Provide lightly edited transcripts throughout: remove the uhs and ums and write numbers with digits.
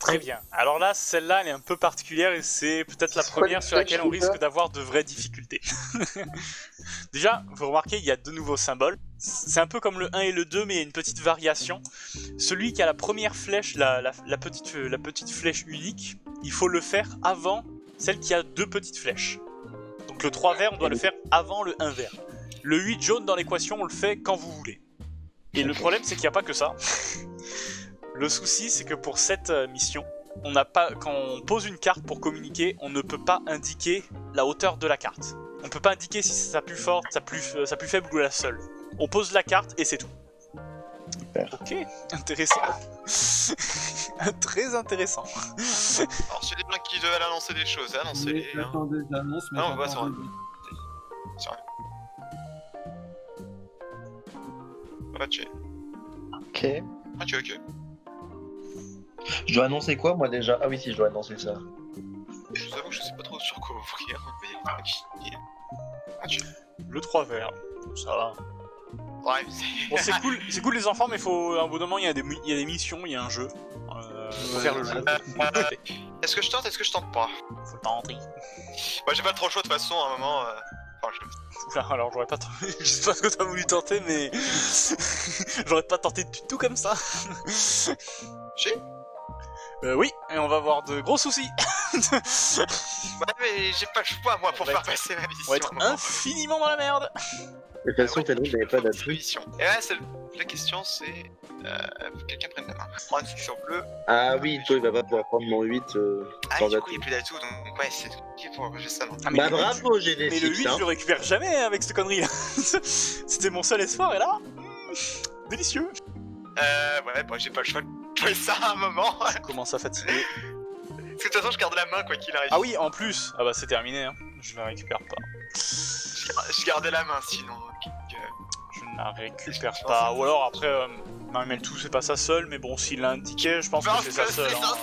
Très bien. Alors là, celle-là, elle est un peu particulière et c'est peut-être la première sur laquelle on risque d'avoir de vraies difficultés. Déjà, vous remarquez, il y a deux nouveaux symboles. C'est un peu comme le 1 et le 2, mais il y a une petite variation. Celui qui a la première flèche, la petite flèche unique, il faut le faire avant celle qui a deux petites flèches. Donc le 3 vert, on doit le faire avant le 1 vert. Le 8 jaune dans l'équation, on le fait quand vous voulez. Et le problème, c'est qu'il n'y a pas que ça. Le souci, c'est que pour cette mission, on n'a pas, quand on pose une carte pour communiquer, on ne peut pas indiquer la hauteur de la carte. On ne peut pas indiquer si c'est sa plus forte, sa plus faible ou la seule. On pose la carte et c'est tout. Super. Ok, intéressant. Très intéressant. Alors, c'est des blancs qui devaient annoncer des choses, annoncez-les. Hein. J'attendais des annonces, mais Ah, on voit sur un... Ah, tu es. Ok. Ah, tu es ok. Je dois annoncer quoi moi déjà? Ah oui si je dois annoncer ça. Je vous avoue que je sais pas trop sur quoi ouvrir, mais... Ah, tu es. Le 3 vert, ça va. Ouais, Bon, c'est cool les enfants, mais faut, à un bout d'un moment, il y a des missions, il y a un jeu. Faut faire le jeu. Est-ce que je tente, est-ce que je tente pas? Faut tenter. Moi j'ai pas trop le choix de toute façon à un moment. Enfin, Oula, alors j'aurais pas tenté. Je sais pas ce que t'as voulu tenter, mais. J'aurais pas tenté du tout comme ça. J'ai. Oui, et on va avoir de gros soucis. Ouais, mais j'ai pas le choix moi pour faire passer ma mission. On va être infiniment dans la merde. De toute façon t'as dit qu'il n'y avait pas d'atout. Mission. Et là, la question c'est. Faut que quelqu'un prenne la main. Prends une section bleue. Ah oui, toi il va pas pouvoir prendre mon 8 Ah, sans du coup, atout. il n'y a plus d'atout, donc ouais, c'est compliqué pour j'ai ça. Ah, mais Bah le 8, bravo j'ai des Mais le 8, hein. je le récupère jamais avec cette connerie là. C'était mon seul espoir, et là. Délicieux. Ouais, bon, j'ai pas le choix de jouer ça à un moment. Je commence à fatiguer. Parce que de toute façon, je garde la main quoi qu'il arrive. Ah oui, en plus. Ah bah c'est terminé, hein. Je la récupère pas. Je gardais la main sinon. Je ne la récupère pas. Ou alors après, Marmeltou c'est pas sa seule, mais bon, s'il l'a indiqué, je pense que c'est sa seule. Hein.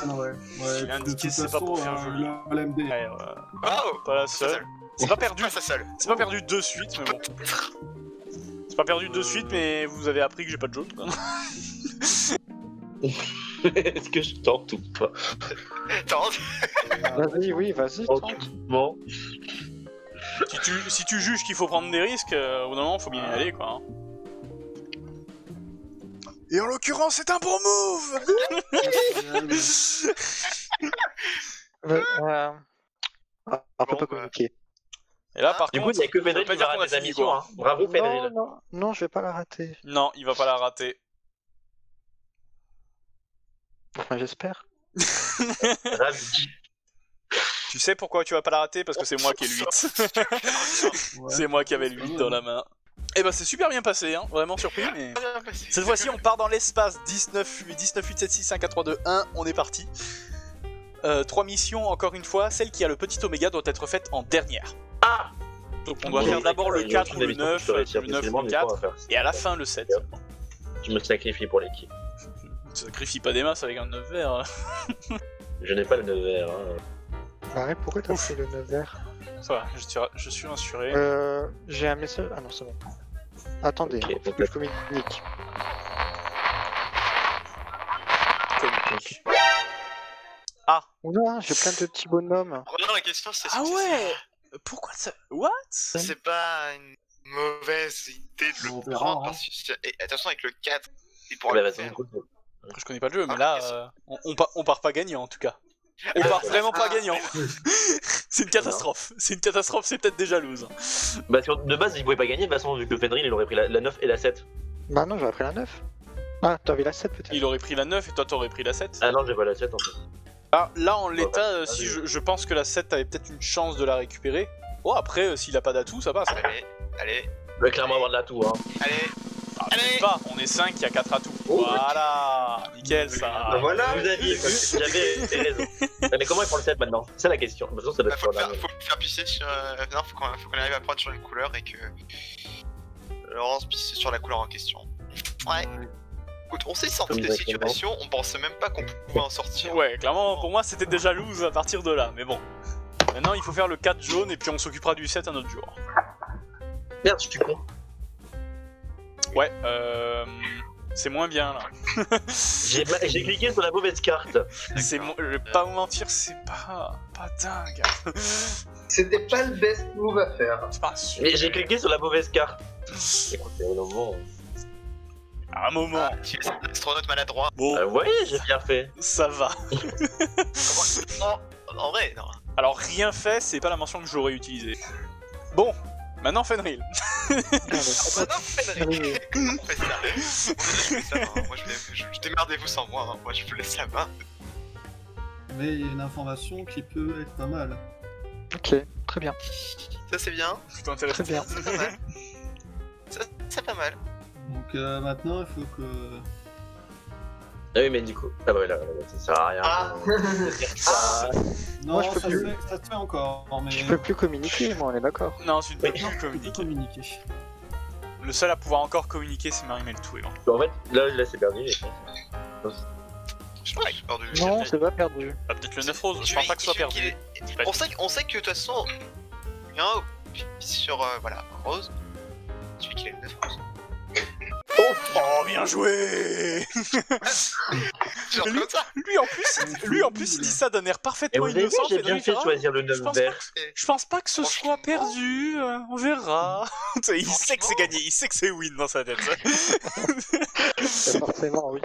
Ah non, ouais. S'il a indiqué, c'est pas pour faire joli. LMD. Ouais, Oh, pas la seule. C'est pas perdu. pas sa seule. C'est pas perdu de suite, mais bon. C'est pas perdu de suite, mais vous avez appris que j'ai pas de jaune. Quoi. Est-ce que je tente ou pas? Tente. Vas-y, oui, vas-y. Bon. Si tu juges qu'il faut prendre des risques, au bout d'un moment, faut bien y aller, quoi. Hein. Et en l'occurrence, c'est un bon move. Un peu pas communiquer. Et là, par Du coup contre, il n'y a que ça veut Fedril pas qui dire va qu'on a rater sa fini, mission quoi. hein. Bravo Non, Fedril. non, je vais pas la rater. Non, il va pas la rater. Enfin, j'espère. Ravi. Tu sais pourquoi tu vas pas la rater? Parce que c'est moi qui ai le 8. C'est moi qui avais le 8 dans la main. Et bah c'est super bien passé, hein. Vraiment surpris, mais... Cette fois-ci, on part dans l'espace 19, 8, 7, 6, 5, 4, 3, 2, 1, on est parti. 3 missions, encore une fois, celle qui a le petit oméga doit être faite en dernière. Ah. Donc on doit faire d'abord le 4 ou le 9, le 9 ou le 4, et à la fin le 7. Je me sacrifie pour l'équipe. Tu sacrifies pas des masses avec un 9 vert. Je n'ai pas le 9 vert. Hein. Marie, pourquoi t'as pris le 9 vert? Ça va, je suis rassuré. J'ai un message. Ah non, c'est bon. Attendez, Ok, faut que je communique. Communique. Ah. Oula, j'ai plein de petits bonhommes. Non, la question c'est... Ah ouais. Pourquoi ça... What? C'est pas une mauvaise idée de On le verra, prendre hein. parce que... Et attention avec le 4, il pourra Bah, le vas-y, faire. écoute. Après, je connais pas le jeu, mais là, on part pas gagnant en tout cas. On part vraiment pas gagnant. C'est une catastrophe. C'est une catastrophe, c'est peut-être déjà lose. Bah de base il pouvait pas gagner de toute façon vu que Fedril il aurait pris la 9 et la 7. Bah non, j'aurais pris la 9. Ah, t'avais la 7 peut-être. Il aurait pris la 9 et toi t'aurais pris la 7. Ah non j'ai pas la 7 en fait. Là en l'état, ouais. si je pense que la 7 avait peut-être une chance de la récupérer. Oh après, s'il a pas d'atout, ça passe. Allez, Il va clairement avoir de l'atout hein. allez. Ah, Allez. même pas, on est 5, il y a 4 atouts. Oh, voilà, nickel ça. Bah voilà, vous aviez vu, j'avais raison. Mais comment il prend le 7 maintenant? C'est la question. De toute façon, ça doit Bah, être faut sur le faire pisser sur... Non, faut qu'on arrive à prendre sur une couleur et que... Laurence pisse sur la couleur en question. Ouais. Écoute, on s'est sorti de situation, on pensait même pas qu'on pouvait en sortir. Ouais, clairement, pour moi c'était déjà lose à partir de là, mais bon. Maintenant il faut faire le 4 jaune et puis on s'occupera du 7 un autre jour. Merde, je suis con. Ouais, C'est moins bien là. J'ai cliqué sur la mauvaise carte. Je vais pas vous mentir, c'est pas dingue. C'était pas le best move à faire. C'est pas sûr. Mais j'ai cliqué sur la mauvaise carte. Écoutez, au moment. À un moment. Ah, tu es un astronaute maladroit. Bon, Ouais, j'ai bien fait. ça va. Non, en vrai, non. Alors rien fait, c'est pas la mention que j'aurais utilisée. Bon, maintenant Fenrir. Oh, non, Fenrir. Comment on fait ça? On laisse ça, hein. Moi, je démerdez-vous sans moi. Hein. Moi, je vous laisse la main. Mais il y a une information qui peut être pas mal. Ok, très bien. Ça, c'est bien. Plutôt intéressant. Très bien. C'est pas mal. Ça, c'est pas mal. Donc maintenant, il faut que... Ah oui, mais du coup. Ah bah là, ça sert à rien. Ah. Non, Moi, je peux ça, plus. ça se fait encore, mais... Je peux plus communiquer, moi, on est d'accord. Non, tu ne peux Oui. plus Tu peux communiquer. communiquer. Le seul à pouvoir encore communiquer, c'est Marie-Meltou. En fait, là c'est perdu. Je crois que j'ai perdu. Non, c'est pas perdu. Ah, peut-être le 9 rose, je pense pas que ce soit perdu. On sait que de toute façon, il y a un sur voilà, rose. Celui qui a le 9 rose. Oh, bien joué. Genre comme ça. Lui en plus, il dit ça d'un air Et parfaitement vous avez vu, innocent. j'ai bien fait de choisir le 9 pense vert. Je pense pas que ce soit Franchement. perdu, on verra. Il sait que c'est gagné, il sait que c'est win dans sa tête. Forcément, oui.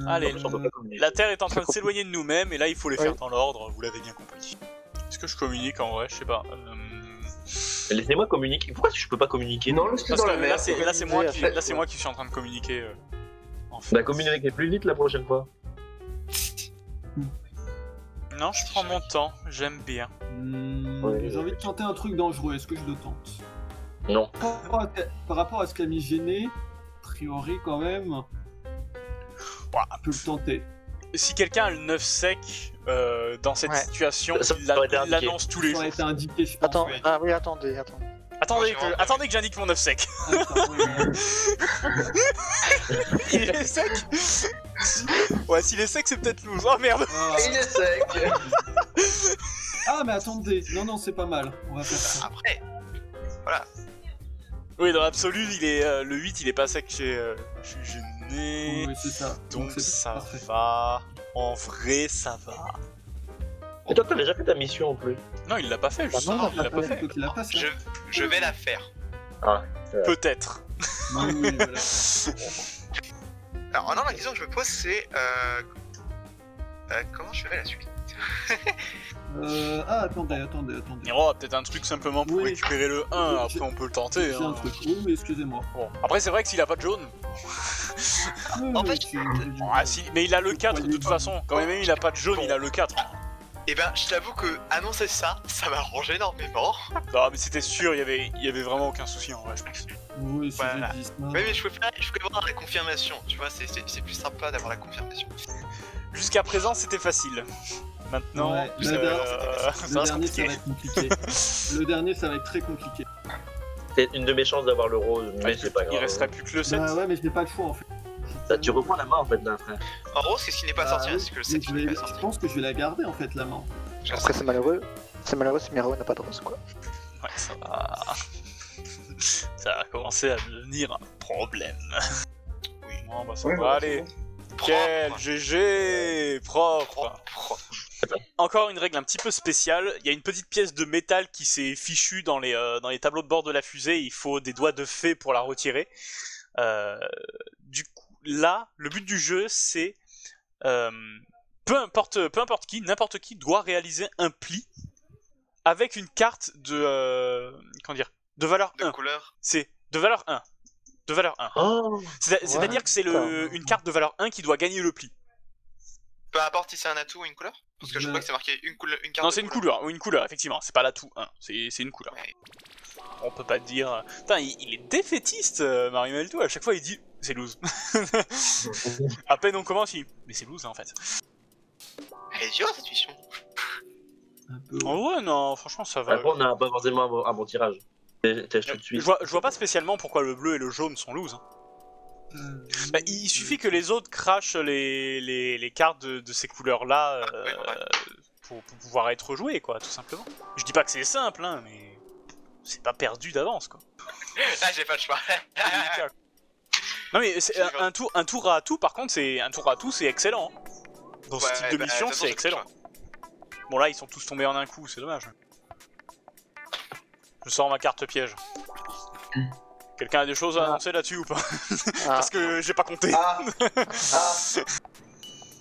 Allez, On peut pas communiquer. La Terre est en train de s'éloigner de nous-mêmes et là il faut les faire Oui. dans l'ordre, vous l'avez bien compris. Est-ce que je communique en vrai? Je sais pas. Mais laissez-moi communiquer. Pourquoi je peux pas communiquer? Non, laisse-le Parce dans que la là merde. c'est moi qui Faites, là c'est quoi. moi qui suis en train de communiquer. En fait. Bah communiquer plus vite la prochaine fois. Non, je prends mon temps, j'aime bien. Ouais. J'ai envie de tenter un truc dangereux, est-ce que je le tente? Non. Par rapport à ce qu'a mis Gêné, a priori quand même, Ouah. je peux le tenter. Si quelqu'un a le 9 sec dans cette Ouais. situation, Ça il aurait été indiqué. l'annonce tous les Ça jours. aurait été indiqué, je pense. Attends, ouais. ah oui, attendez. Attendez que j'indique mon 9 sec. Attends, ouais. Il est sec. Ouais, s'il est sec, c'est peut-être loose. Oh merde. Ah. Il est sec. Ah, mais attendez, non, c'est pas mal. On va faire ça. Après, Oui, dans l'absolu, il est le 8, il est pas sec chez Gêné. Oui, c'est ça. Donc c'est ça parfait. va. En vrai, ça va. Et toi, t'as déjà fait ta mission en plus. Non, il l'a pas fait, justement. non, Il l'a pas fait. Donc, il a pas fait. je vais la faire. Ah. Peut-être. Oui, voilà. Alors, non, la question que je me pose, c'est comment je ferai la suite? Ah, attendez. Niro a peut-être un truc simplement pour Oui. récupérer le 1, Oui, après on peut le tenter. J'ai Hein. un truc. Oui, mais excusez-moi. Bon. Après, c'est vrai que s'il a pas de jaune. En fait, Ah, si, mais il a le 4 de toute façon. Quand même, il a pas de jaune, il a le 4. Et ben, je t'avoue que annoncer ça m'arrange énormément. Non, mais c'était sûr, il y avait vraiment aucun souci en vrai, je pense. Oui, si Voilà. j'ai dit ça. Oui, mais je peux avoir la confirmation. Tu vois, c'est plus sympa d'avoir la confirmation. Jusqu'à présent, c'était facile. Maintenant, Ouais, ça le va se Le dernier, ça va compliquer. être compliqué. Le dernier, ça va être très compliqué. C'est une de mes chances d'avoir le rose, mais c'est pas grave. Il resterait plus que le 7. Bah ouais, mais je n'ai pas le choix en fait. Bah, tu reprends la main en fait là, frère. En rose, qu'est-ce qui n'est pas Bah sorti? oui, C'est que le mais 7 je qui n'est vais- pas sorti. Je pense que je vais la garder en fait, la main. Après, c'est malheureux. C'est malheureux si Miro n'a pas de rose, quoi. Ouais, ça va. Ça va commencer à devenir un problème. Oui. Bon, bah ça Ouais, va ouais, aller. Propre. Quel GG propre. Propre. Encore une règle un petit peu spéciale, il y a une petite pièce de métal qui s'est fichue dans les tableaux de bord de la fusée, il faut des doigts de fée pour la retirer. Du coup, là, le but du jeu, c'est peu importe qui, n'importe qui doit réaliser un pli avec une carte de de valeur De 1. couleur. C'est de valeur 1. De valeur 1. Oh. C'est-à-dire que c'est une carte de valeur 1 qui doit gagner le pli. Peu importe si c'est un atout ou une couleur. Parce que je vois que c'est marqué une carte. Non, de c'est une couleur, effectivement. C'est pas l'atout 1, c'est une couleur. Ouais. On peut pas dire. Putain, il est défaitiste, Mario Melto. À chaque fois, il dit c'est loose. À peine on commence, il dit mais c'est loose en fait. Elle est dure cette mission. Un peu. En vrai, non, franchement, ça va. Après, on n'a pas forcément un bon tirage. Tâche tout de Je suite. vois pas spécialement pourquoi le bleu et le jaune sont loose. Bah, il suffit que les autres crachent les cartes de ces couleurs-là pour pouvoir être jouées, quoi, tout simplement. Je dis pas que c'est simple, hein, mais c'est pas perdu d'avance, quoi. Ah, j'ai pas le choix. Non mais c'est un tour à tout, par contre, c'est excellent. Hein. Dans ce type de mission, c'est excellent. Bon là, ils sont tous tombés en un coup, c'est dommage. Je sors ma carte piège. Quelqu'un a des choses à annoncer là-dessus ou pas? Parce que j'ai pas compté.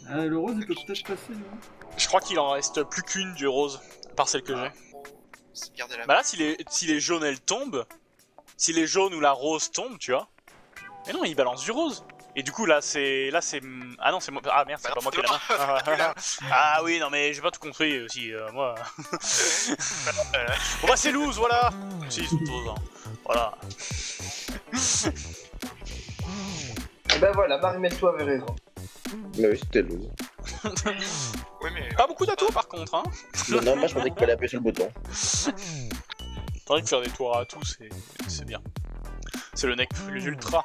Le rose, il peut peut-être passer, non? Je crois qu'il en reste plus qu'une du rose, par celle que j'ai. Bah là, si les jaunes elles tombent, si les jaunes ou la rose tombent, tu vois. Mais non, il balance du rose. Et du coup là c'est ah non c'est moi, ah merde c'est pas moi qui ai la main. Ah oui non mais j'ai pas tout compris aussi moi. Bon bah c'est loose voilà. Si ils sont tous hein. Voilà. Et ben voilà, Marimelto avait raison. Mais oui c'était loose. Oui mais... Pas beaucoup d'atouts par contre hein. Non moi je pensais qu'il fallait appuyer sur le bouton. C'est vrai que faire des tours à tout c'est bien. C'est le neck plus ultra.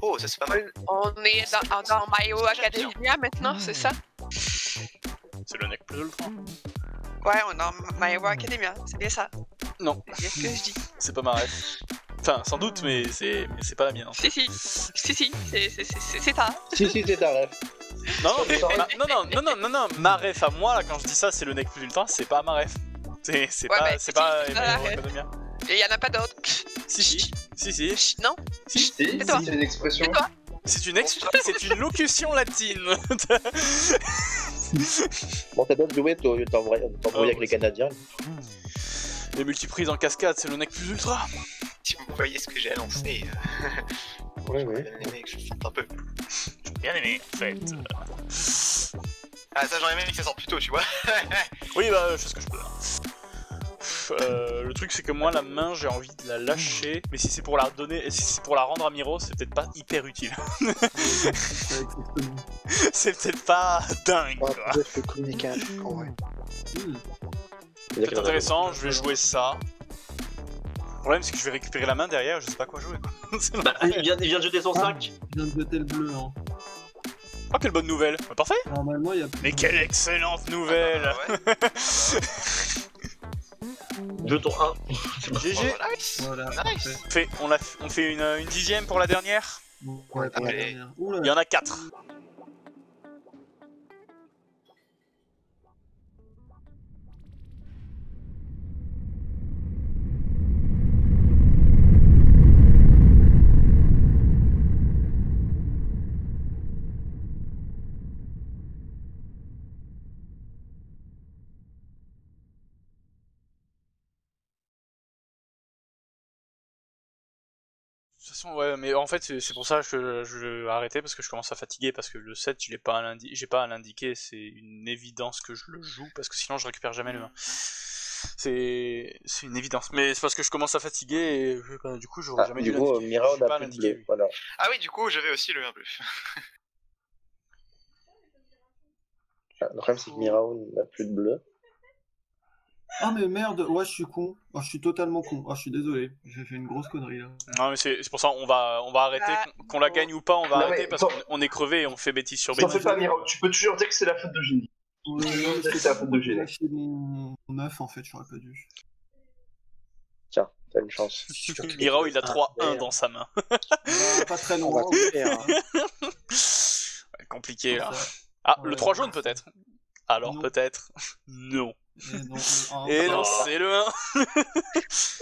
Oh, ça c'est pas mal. On est dans My Hero Academia maintenant, c'est ça? C'est le neck plus ultra. Ouais, on est dans My Hero Academia, c'est bien ça. Non. C'est bien ce que je dis. C'est pas ma ref. Enfin, sans doute, mais c'est pas la mienne. Si, c'est ta. Si c'est ta ref. Non, mais non, ma ref à moi, là, quand je dis ça, c'est le neck plus ultra, c'est pas ma ref. C'est pas Academia. Et y'en a pas d'autres. Si. Non. Si. C'est toi. C'est une expression. C'est une locution latine. Bon t'as d'autres jouets, t'embrouilles avec les Canadiens. Les multiprises en cascade, c'est le neck plus ultra. Si vous voyez ce que j'ai annoncé, Ouais. les mecs, je sente un peu. J'ai bien aimé, en fait. Ah ça j'aurais aimé que ça sorte plus tôt, tu vois. Oui, bah, je fais ce que je peux. Le truc c'est que moi la main j'ai envie de la lâcher, mais si c'est pour la donner, si c'est pour la rendre à Miro, c'est peut-être pas hyper utile. C'est peut-être pas dingue quoi. Je peux communiquer un truc en vrai. C'est intéressant, je vais jouer ça. Le problème c'est que je vais récupérer la main derrière, je sais pas quoi jouer quoi. Bah, il vient de jeter son sac. Je viens de jeter le bleu, hein. Oh quelle bonne nouvelle, bah, parfait. Normalement, il y a... Mais quelle excellente nouvelle. Jeton 1. GG. Voilà, Nice. parfait. On fait une dixième pour la dernière. Ouais, pour la Allez. dernière. Oula. Il y en a 4. De toute façon, ouais, mais en fait, c'est pour ça que je vais arrêter parce que je commence à fatiguer parce que le 7, j'ai pas à l'indiquer, c'est une évidence que je le joue parce que sinon je récupère jamais le 1. C'est une évidence, mais c'est parce que je commence à fatiguer et bah, du coup, j'aurais jamais dû l'indiquer. Du coup, Mira, on a plus de bleu, voilà. Ah oui, du coup, j'avais aussi le 1 bleu. Le problème, c'est que Mira, on n'a plus de bleu. Ah mais merde, ouais je suis con. Oh, je suis totalement con. Oh, je suis désolé, j'ai fait une grosse connerie là. Non mais c'est pour ça on va arrêter, qu'on la gagne ou pas, on va Non, arrêter mais parce qu'on est crevé et on fait bêtise sur T'en bêtise. fais pas, Miro, tu peux toujours dire que c'est la faute de Génie. C'est la faute de Génie. J'ai lâché mon 9 en fait, j'aurais pas dû. Tiens, t'as une chance. Miro il a 3-1 dans sa main. Pas très On va loin. couper, hein. Ouais, compliqué là. Ah, le 3 jaune peut-être. Alors Non. peut-être. Non. Et Et non, c'est le 1.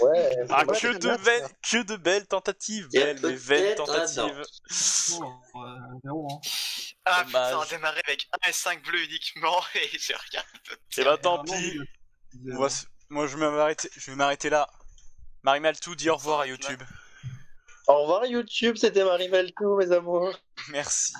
Ouais. Ah, Ouais, que de belles tentatives. Belles, mais belles tentatives. Ah Dommage. putain, on a démarré avec 1 et 5 bleus uniquement et j'ai regardé. Et bah tant pis. Moi je vais m'arrêter là. Marimelto dit au revoir à YouTube. Au revoir YouTube, c'était Marimelto, mes amours. Merci.